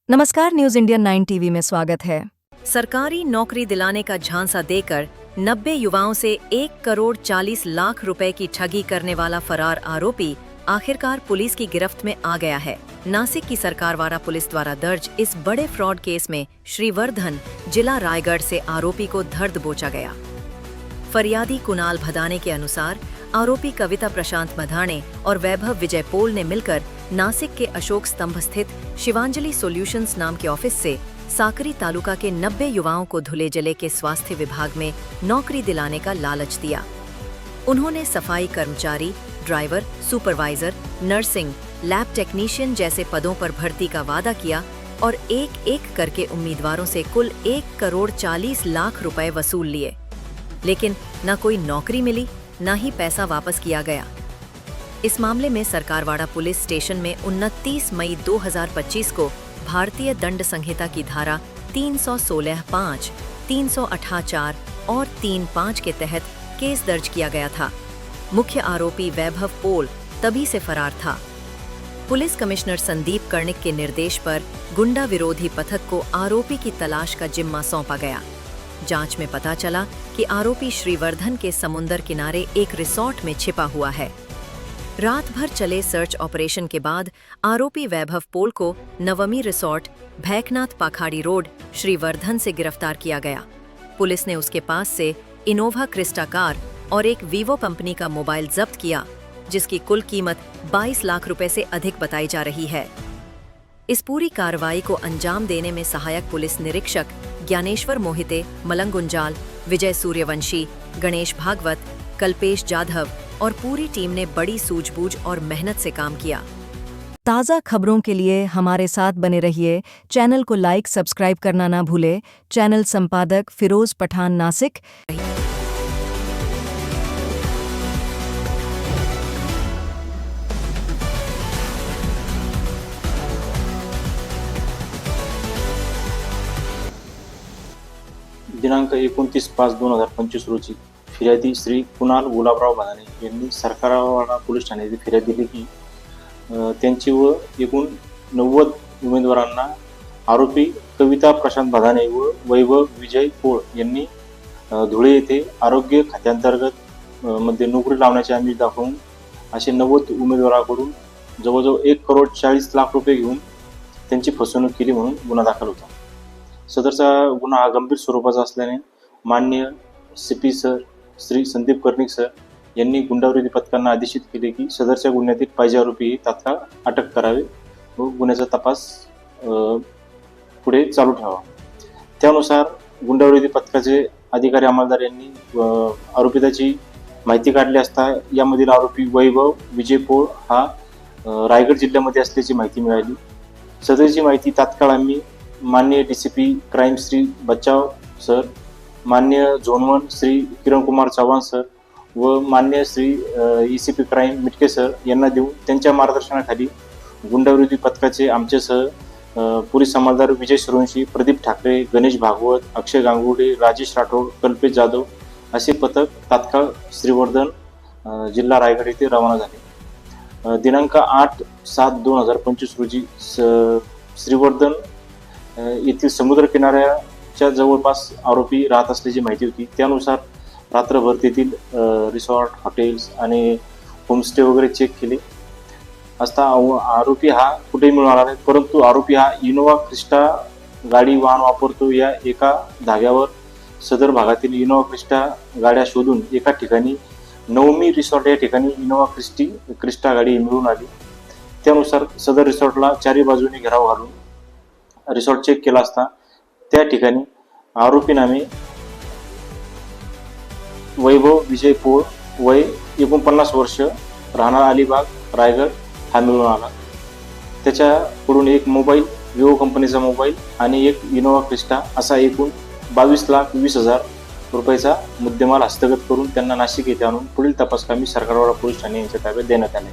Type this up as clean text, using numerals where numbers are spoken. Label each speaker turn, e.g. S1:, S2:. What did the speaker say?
S1: नमस्कार, news India 9 TV में स्वागत है।
S2: सरकारी नौकरी दिलाने का झांसा देकर 90 युवाओं से 1,40,00,000 रुपए की ठगी करने वाला फरार आरोपी आखिरकार पुलिस की गिरफ्त में आ गया है। नासिक की सरकारवाड़ा पुलिस द्वारा दर्ज इस बड़े फ्रॉड केस में श्रीवर्धन, जिला रायगढ़ से आरोपी को धर दबोचा गया। फरियादी कुणाल भदाने के अनुसार आरोपी कविता प्रशांत मधाने और वैभव विजय पोल ने मिलकर नासिक के अशोक स्तंभ स्थित शिवांजलि सॉल्यूशंस नाम के ऑफिस से साकरी तालुका के 90 युवाओं को धुले जिले के स्वास्थ्य विभाग में नौकरी दिलाने का लालच दिया। उन्होंने सफाई कर्मचारी, driver, supervisor, nursing, lab technician जैसे पदों पर भर्ती का वादा किया और एक एक करके उम्मीदवारों से कुल 1,40,00,000 रुपए वसूल लिए, लेकिन न कोई नौकरी मिली, न ही पैसा वापस किया गया। इस मामले में सरकारवाड़ा पुलिस स्टेशन में 29 मई 2025 को भारतीय दंड संहिता की धारा 316(5), 368(4) और 3(5) के तहत केस दर्ज किया गया था। मुख्य आरोपी वैभव पोल तभी से फरार था। पुलिस कमिश्नर संदीप कर्णिक के निर्देश पर गुंडा विरोधी पथक को आरोपी की तलाश का जिम्मा सौंपा गया। जांच में पता चला कि आरोपी श्रीवर्धन के समुंदर किनारे एक रिसोर्ट में छिपा हुआ है। रात भर चले सर्च ऑपरेशन के बाद आरोपी वैभव पोल को नवमी रिसोर्ट, भैकनाथ पाखाड़ी रोड, श्रीवर्धन से गिरफ्तार किया गया। पुलिस ने उसके पास से इनोवा क्रिस्टा कार और एक वीवो कंपनी का मोबाइल जब्त किया, जिसकी कुल कीमत 22 लाख रुपए से अधिक बताई जा रही है। इस पूरी कार्रवाई को अंजाम देने में सहायक पुलिस निरीक्षक ज्ञानेश्वर मोहिते, मलंग गुंजाल, विजय सूर्यवंशी, गणेश भागवत, कल्पेश जाधव और पूरी टीम ने बड़ी सूझबूझ और मेहनत से काम किया।
S1: ताज़ा खबरों के लिए हमारे साथ बने रहिए। चैनल को लाइक, सब्सक्राइब करना ना भूले। चैनल संपादक फिरोज पठान, नासिक।
S3: दिनांक 29/5/2025 रोजी फिर्यादी श्री कुणाल गुलाबराव भदाने यांनी सरकारवाड़ा पोलीस ठाणे येथे फिर्याद दिली की त्यांची व एकूण 90 उमेदवारांना आरोपी कविता प्रशांत भदाने व वैभव विजय पोळ यांनी धुळे येथे आरोग्य खात्यांतर्गत मध्ये नोकरी लावण्याचे आमिष दाखवून असे 90 उमेदवारांकडून जवळजवळ 1,40,00,000 रुपये घेऊन त्यांची फसवणूक केली म्हणून गुन्हा दाखल होता। सदरचा गुन्हा हा गंभीर स्वरूपाचा असल्याने माननीय CP sir Shri Sandeep Karnik sir यांनी गुंडाविरोधी पथकांना आदेशित केले की सदरच्या गुन्ह्यातील पाहिजे आरोपी तात्काळ अटक करावे व गुन्ह्याचा तपास पुढे चालू ठेवावा। त्यानुसार गुंडाविरोधी पथकाचे अधिकारी अंमलदार यांनी आरोपिताची माहिती काढली असता यामधील आरोपी वैभव विजय पोळ हा रायगड जिल्ह्यामध्ये असल्याची माहिती मिळाली। सदरची माहिती तात्काळ आम्ही माननीय DCP क्राइम श्री बचाव सर, माननीय झोन 1 श्री किरण कुमार चव्हाण सर व माननीय Shri ECP crime Mitke sir यांना देऊन त्यांच्या मार्गदर्शनाखाली गुंडाविरोधी पथकाचे आमच्यासह पोलीस अंमलदार विजय सूर्यवंशी, प्रदीप ठाकरे, गणेश भागवत, अक्षय गांगुर्डे, राजेश राठोड, कल्पेश जाधव असे पथक तात्काळ श्रीवर्धन, जिल्हा रायगड येथे रवाना झाले। दिनांक 8/7/2025 रोजी श्रीवर्धन येथील समुद्र किनाऱ्याच्या जवळपास आरोपी राहत असल्याची माहिती होती। त्यानुसार रात्रभर तेथील रिसॉर्ट, हॉटेल्स आणि होमस्टे वगैरे चेक केले असता आरोपी हा कुठेही मिळणार नाही, परंतु आरोपी हा इनोवा क्रिस्टा गाडी वाहन वापरतो। या एका धाग्यावर सदर भागातील इनोवा क्रिस्टा गाड्या शोधून एका ठिकाणी नवमी रिसॉर्ट या ठिकाणी इनोवा क्रिस्टा गाडी मिळून आली। त्यानुसार सदर रिसॉर्टला चारी बाजूने घेराव घालून रिसॉर्ट चेक केला असता त्या ठिकाणी आरोपी नामे वैभव विजय पोळ, वय 49 वर्ष, राहणार अलिबाग, रायगड हा मिळून आला। त्याच्याकडून एक मोबाईल, विवो कंपनीचा मोबाईल आणि एक इनोवा क्रिस्टा असा एकूण 22,20,000 रुपयाचा मुद्देमाल हस्तगत करून त्यांना नाशिक येथे आणून पुढील तपासकामी सरकारवाड़ा पोलीस ठाणे यांच्या ताब्यात देण्यात आले।